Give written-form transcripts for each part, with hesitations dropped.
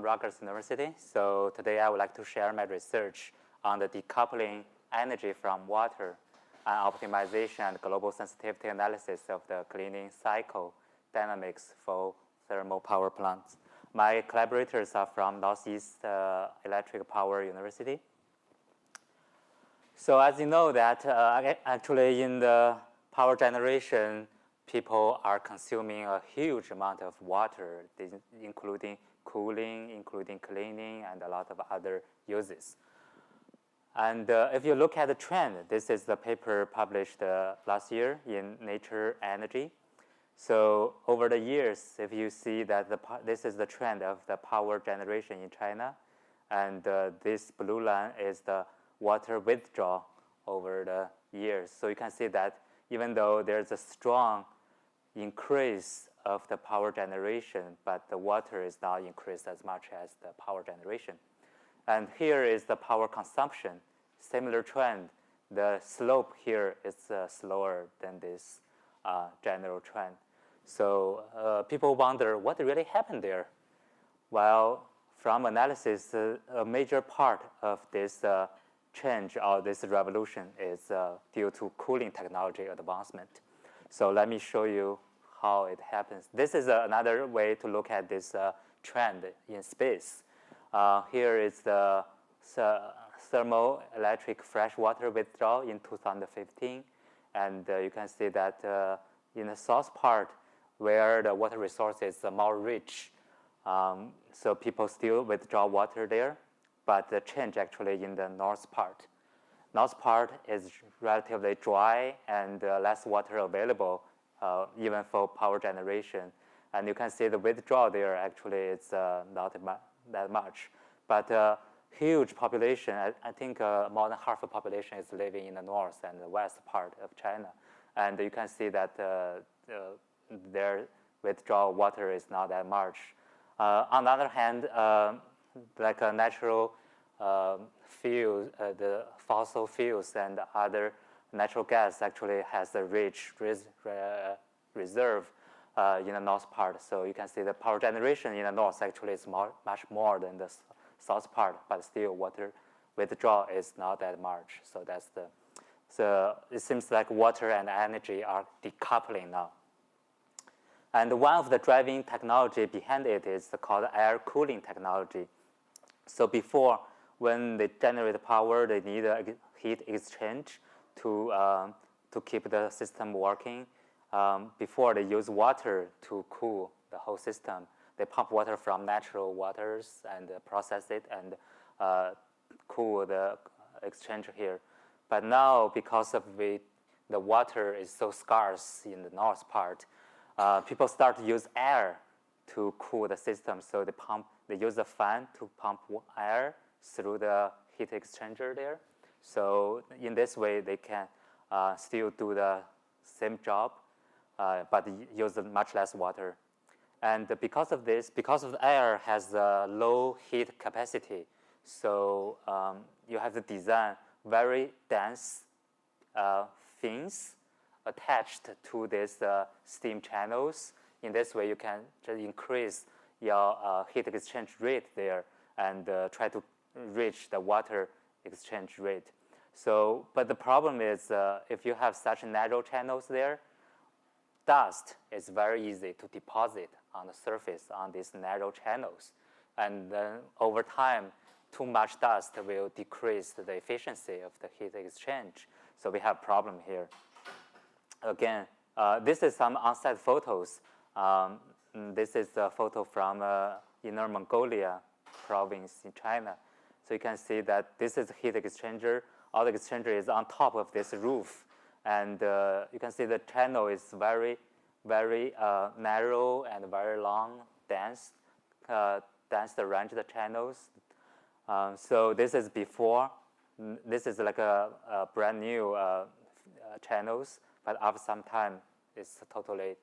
Rutgers University. So today I would like to share my research on the decoupling energy from water and optimization and global sensitivity analysis of the cleaning cycle dynamics for thermal power plants. My collaborators are from Northeast Electric Power University. So as you know that actually in the power generation, people are consuming a huge amount of water, including cooling, including cleaning, and a lot of other uses. And if you look at the trend, this is the paper published last year in Nature Energy. So over the years, if you see that this is the trend of the power generation in China, and this blue line is the water withdrawal over the years. So you can see that even though there's a strong increase of the power generation, but the water is not increased as much as the power generation. And here is the power consumption. Similar trend. The slope here is slower than this general trend. So people wonder what really happened there. Well, from analysis, a major part of this change or this revolution is due to cooling technology advancement. So let me show you how it happens. This is another way to look at this trend in space. Here is the thermoelectric freshwater withdrawal in 2015. And you can see that in the south part, where the water resource is more rich, so people still withdraw water there, but the change actually in the north part. North part is relatively dry and less water available, even for power generation. And you can see the withdrawal there actually is not that much. But huge population, I think more than half the population is living in the north and the west part of China. And you can see that their withdrawal water is not that much. On the other hand, like a natural fuel, the fossil fuels and other natural gas actually has a rich reserve in the north part. So you can see the power generation in the north actually is much more than the south part, but still water withdrawal is not that much. So that's so it seems like water and energy are decoupling now. And one of the driving technology behind it is called air cooling technology. So before, when they generate power, they need a heat exchange to keep the system working. Before, they use water to cool the whole system. They pump water from natural waters and process it and cool the exchange here. But now, because of the water is so scarce in the north part, people start to use air to cool the system. So they use a fan to pump air through the heat exchanger there. So in this way, they can still do the same job, but use much less water. And because of this, because of the air has a low heat capacity, so you have to design very dense fins attached to these steam channels. In this way, you can just increase your heat exchange rate there and try to reach the water exchange rate. So, but the problem is if you have such narrow channels there, dust is very easy to deposit on the surface on these narrow channels. And then over time, too much dust will decrease the efficiency of the heat exchange. So we have a problem here. Again, this is some on-site photos. This is a photo from Inner Mongolia province in China. So you can see that this is a heat exchanger. All the exchanger is on top of this roof. And you can see the channel is very, very narrow and very long, dense arranged channels. So this is before. This is like a brand new channels. But after some time, it's totally,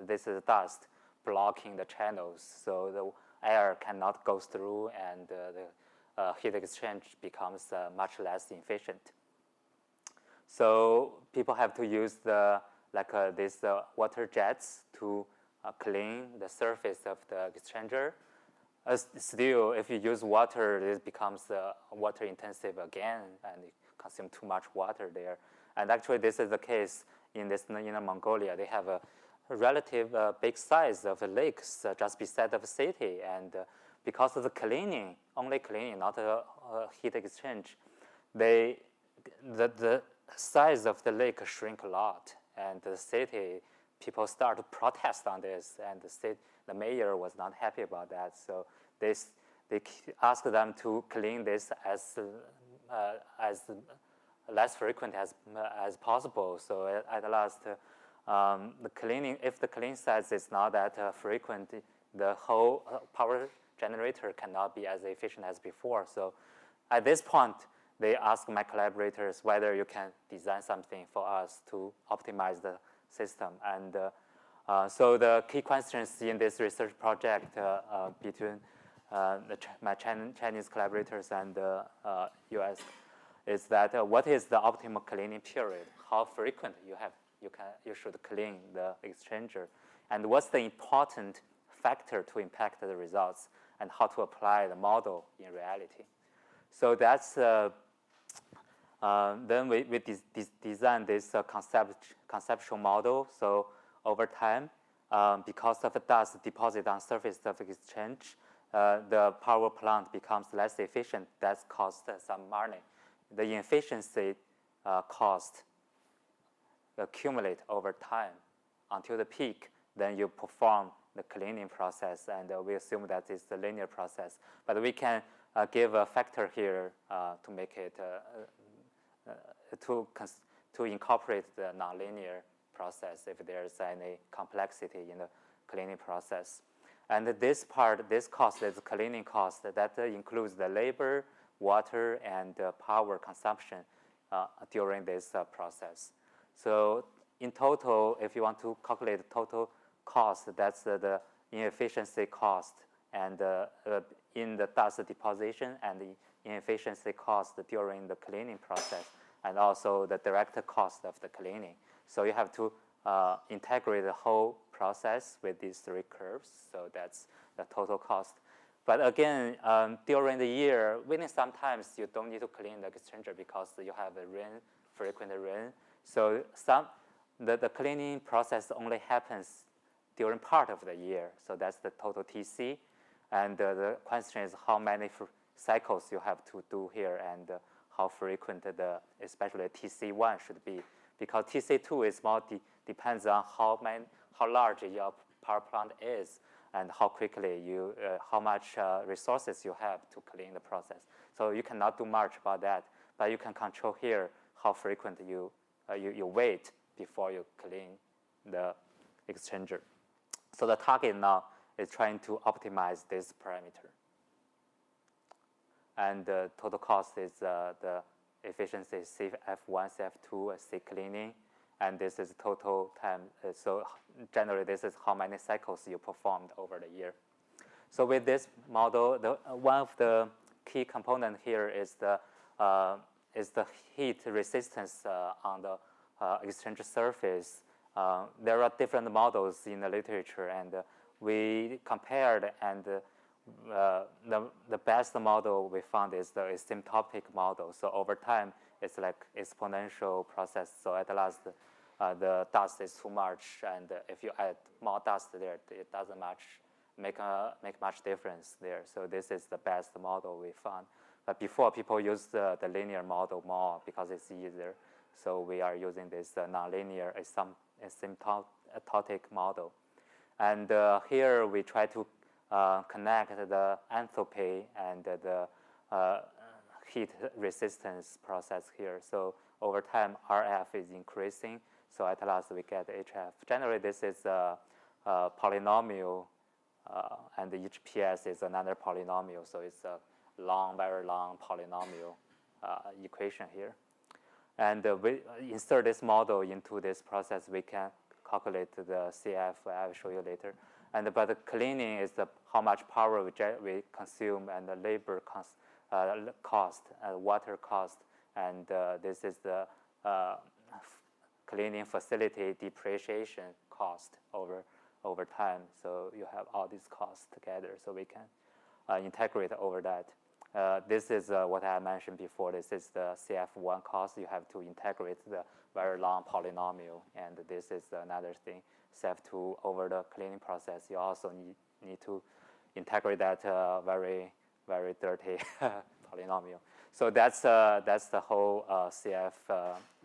this is dust blocking the channels. So the air cannot go through and the heat exchange becomes much less efficient. So people have to use these water jets to clean the surface of the exchanger. Still, if you use water, it becomes water intensive again, and you consume too much water there. And actually, this is the case in Inner Mongolia. They have a relative big size of lakes just beside of the city, and because of the cleaning, only cleaning, not a heat exchange, the size of the lake shrink a lot, and the city people start to protest on this, and the mayor was not happy about that. So they asked them to clean this as less frequent as possible. So at last, the cleaning, if the clean size is not that frequent, the whole power generator cannot be as efficient as before. So at this point, they asked my collaborators whether you can design something for us to optimize the system. And so the key questions in this research project between my Chinese collaborators and the US is that what is the optimal cleaning period? How frequent you should clean the exchanger? And what's the important factor to impact the results, and how to apply the model in reality? So that's then we designed this conceptual model. So over time, because of the dust deposit on surface of exchange, the power plant becomes less efficient. That costs some money. The inefficiency cost accumulate over time until the peak. Then you perform the cleaning process, and we assume that it's a linear process. But we can give a factor here to make it to incorporate the nonlinear process if there's any complexity in the cleaning process. And this cost is cleaning cost that includes the labor, water, and power consumption during this process. So in total, if you want to calculate the total cost, that's the inefficiency cost, and in the dust deposition, and the inefficiency cost during the cleaning process, and also the direct cost of the cleaning. So you have to integrate the whole process with these three curves. So that's the total cost. But again, during the year, sometimes you don't need to clean the exchanger because you have a frequent rain. So the cleaning process only happens during part of the year. So that's the total TC. And the question is how many cycles you have to do here, and how frequent especially TC1 should be. Because TC2 is more depends on how large your power plant is, and how quickly how much resources you have to clean the process. So you cannot do much about that, but you can control here how frequent you wait before you clean the exchanger. So the target now is trying to optimize this parameter. And the total cost is the efficiency CF1, CF2, C cleaning, and this is total time. So generally, this is how many cycles you performed over the year. So with this model, one of the key components here is the heat resistance on the exchange surface. There are different models in the literature, and we compared, and the best model we found is the asymptotic model. So over time, it's like exponential process. So at last, the dust is too much, and if you add more dust there, it doesn't make much difference there. So this is the best model we found. But before, people used the linear model more because it's easier. So we are using this nonlinear asymptotic model. And here we try to connect the enthalpy and the heat resistance process here. So over time, RF is increasing. So at last, we get HF. Generally, this is a polynomial, and each PS is another polynomial. So it's a very long polynomial equation here. And we insert this model into this process. We can calculate the CF. I will show you later. But the cleaning is how much power we consume, and the labor cost, water cost, and this is the cleaning facility depreciation cost over time. So you have all these costs together. So we can integrate over that. This is what I mentioned before. This is the CF1 cost. You have to integrate the very long polynomial, and this is another thing. CF2 over the cleaning process, you also need to integrate that very, very dirty polynomial. So that's the whole CF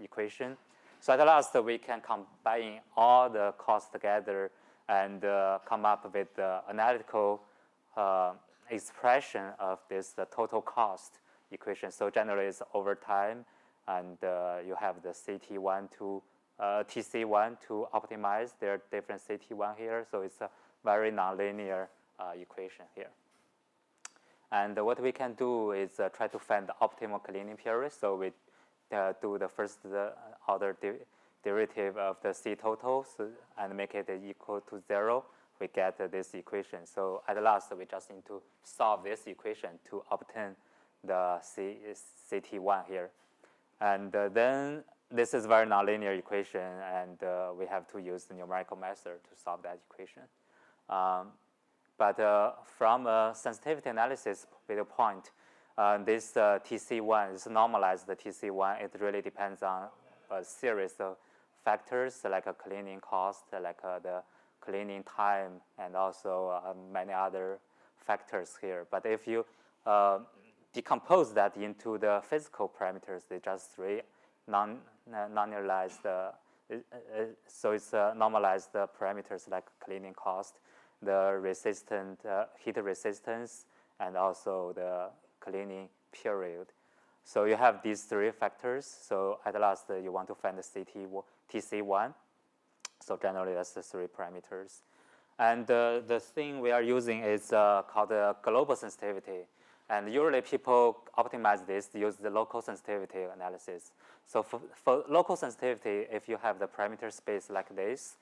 equation. So at last, we can combine all the costs together and come up with the analytical expression of this the total cost equation. So generally, it's over time, and you have the CT1 to TC1 to optimize. There are different CT1 here, so it's a very nonlinear equation here. And what we can do is try to find the optimal cleaning period. So we do the first order derivative of the C totals and make it equal to 0. We get this equation. So at last, we just need to solve this equation to obtain the CT1 here. And then this is a very nonlinear equation, and we have to use the numerical method to solve that equation. But from a sensitivity analysis point, this TC1 is normalized. The TC1, it really depends on a series of factors like a cleaning cost, like the cleaning time, and also many other factors here. But if you decompose that into the physical parameters, they just three non-normalized. So it's normalized parameters like cleaning cost, the heat resistance, and also the cleaning period. So you have these three factors. So at last, you want to find the TC1. So generally, that's the three parameters. And the thing we are using is called the global sensitivity. And usually, people optimize this, use the local sensitivity analysis. So for local sensitivity, if you have the parameter space like this,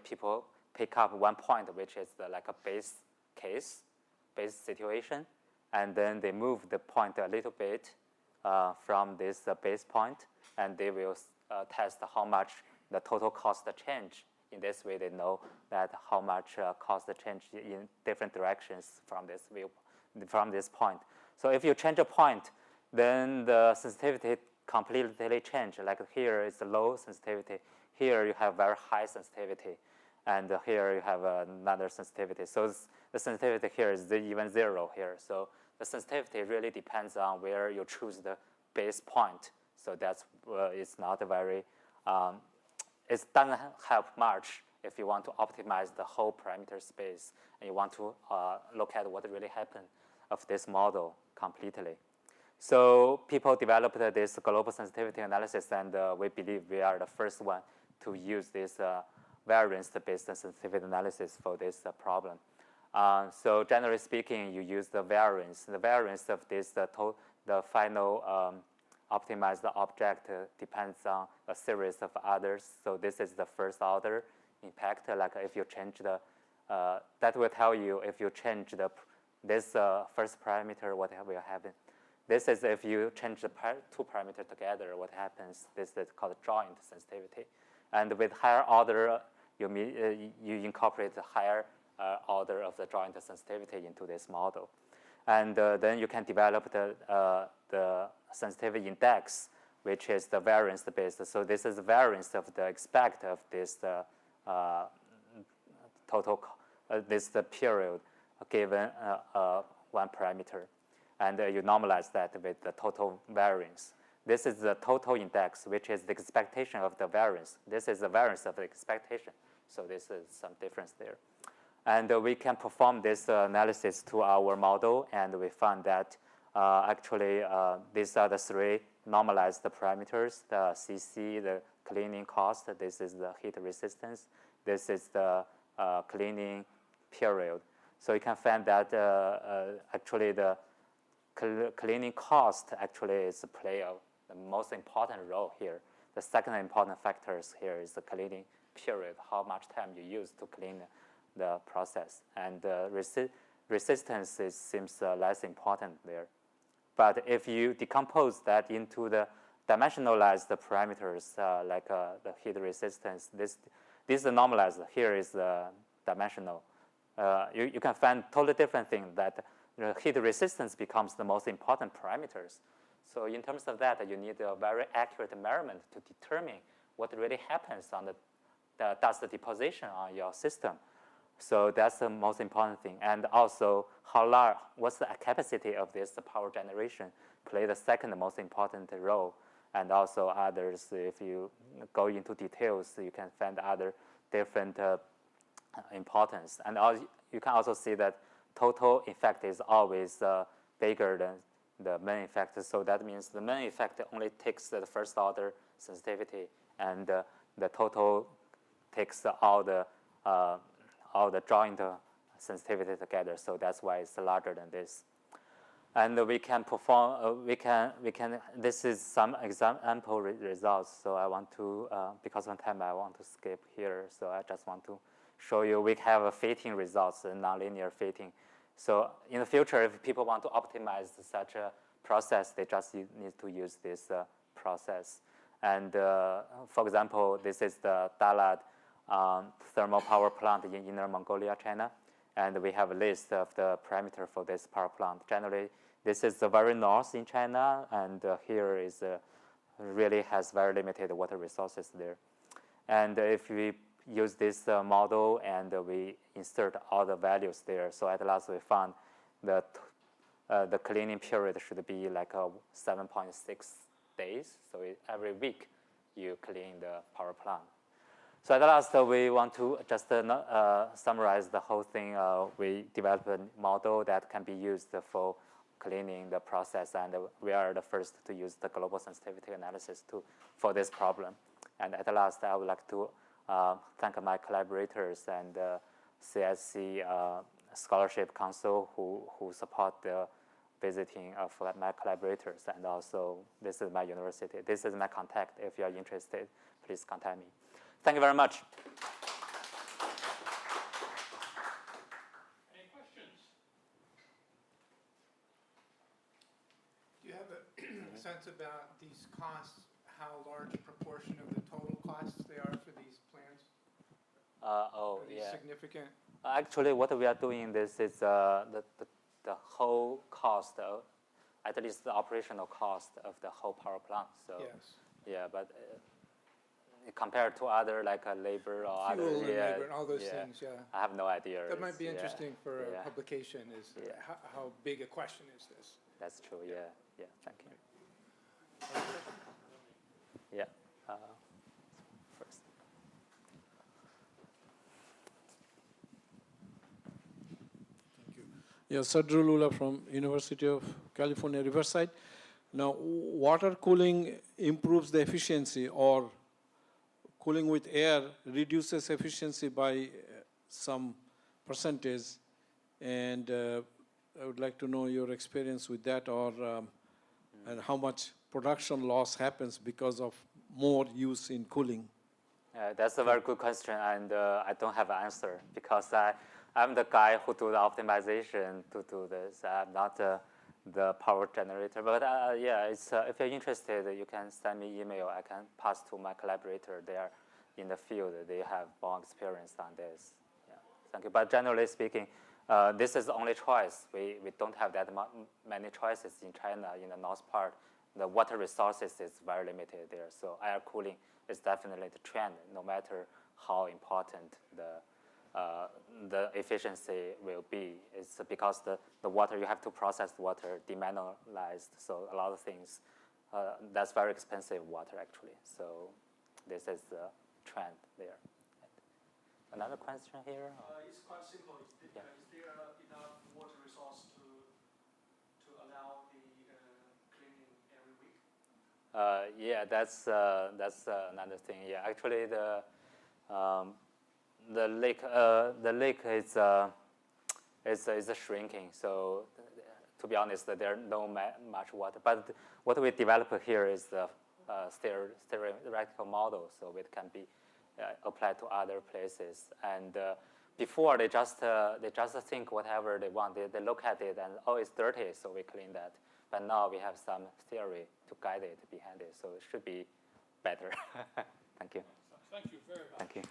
people pick up one point, which is like a base case, base situation, and then they move the point a little bit from this base point, and they will test how much the total cost change. In this way, they know that how much cost change in different directions from this point. So if you change a point, then the sensitivity completely change. Like here is low sensitivity. Here you have very high sensitivity. And here you have another sensitivity. So the sensitivity here is even 0 here. So the sensitivity really depends on where you choose the base point. So that's it's not a very, it doesn't help much if you want to optimize the whole parameter space and you want to look at what really happened of this model completely. So people developed this global sensitivity analysis, and we believe we are the first one to use this variance-based sensitivity analysis for this problem. So generally speaking, you use the variance. The variance of this, the final optimized object depends on a series of others. So this is the first order impact. Like if you change that will tell you if you change this first parameter, what will happen. This is if you change the two parameters together, what happens. This is called joint sensitivity. And with higher order, you incorporate the higher order of the joint sensitivity into this model. And then you can develop the sensitivity index, which is the variance based. So this is the variance of the expect of this total, the period given one parameter. And you normalize that with the total variance. This is the total index, which is the expectation of the variance. This is the variance of the expectation. So this is some difference there. And we can perform this analysis to our model, and we found that actually these are the three normalized parameters, the CC, the cleaning cost, this is the heat resistance, this is the cleaning period. So you can find that actually the cleaning cost actually is play the most important role here. The second important factors here is the cleaning period, how much time you use to clean the process. And resistance seems less important there. But if you decompose that into the dimensionalized parameters, like the heat resistance, this is normalized. Here is the dimensional you can find totally different things that heat resistance becomes the most important parameters. So in terms of that, you need a very accurate measurement to determine what really happens on the dust deposition on your system. So that's the most important thing. And also, how large, what's the capacity of this power generation play the second most important role. And also others, if you go into details, you can find other different importance. And you can also see that total effect is always bigger than the main effect. So that means the main effect only takes the first order sensitivity, and the total takes all the joint sensitivity together. So that's why it's larger than this. And we can perform, this is some example results. So I want to, because of time, I want to skip here. So I just want to show you we have a fitting results, nonlinear fitting. So in the future, if people want to optimize such a process, they just need to use this process. And for example, this is the Dalat thermal power plant in Inner Mongolia, China. And we have a list of the parameter for this power plant. Generally, this is the very north in China, and here is really has very limited water resources there. And if we use this model and we insert all the values there, so at last we found that the cleaning period should be like 7.6 days. So every week you clean the power plant. So at last, we want to just summarize the whole thing. We developed a model that can be used for cleaning the process, and we are the first to use the global sensitivity analysis for this problem. And at last, I would like to thank my collaborators and CSC Scholarship Council who support the visiting of my collaborators. And also, this is my university. This is my contact. If you are interested, please contact me. Thank you very much. Any questions? Do you have a sense about these costs, how large a proportion of the total costs they are for these plans? Are these significant? Actually, what we are doing this is the whole cost, at least the operational cost of the whole power plant. So yes. Yeah, but compared to other like labor or Fuel other and labor and all those things, yeah. I have no idea. That might be interesting for a publication. Is how big a question is this? That's true. Yeah. Thank you. Yeah. First. Thank you. Yeah, Sadru Lula from University of California, Riverside. Now, water cooling improves the efficiency, or cooling with air reduces efficiency by some percentage, and I would like to know your experience with that, or and how much production loss happens because of more use in cooling. That's a very good question, and I don't have an answer because I'm the guy who do the optimization to do this. I'm not the power generator, but it's, if you're interested, you can send me email. I can pass to my collaborator. They are in the field. They have more experience on this. Yeah, thank you. But generally speaking, this is the only choice. We don't have that many choices in China. In the north part, the water resources is very limited there. So air cooling is definitely the trend, no matter how important the efficiency will be. It's because the water, you have to process the water demineralized, so a lot of things, that's very expensive water actually. So this is the trend there. Another question here? It's quite simple. Is there enough water resource to allow the cleaning every week? That's another thing. Yeah, actually the lake is shrinking. So to be honest, there's no much water. But what we develop here is the theoretical model, so it can be applied to other places. And before they just think whatever they want. They look at it and it's dirty, so we clean that. But now we have some theory to guide it behind it, so it should be better. Thank you. Thank you very much. Thank you.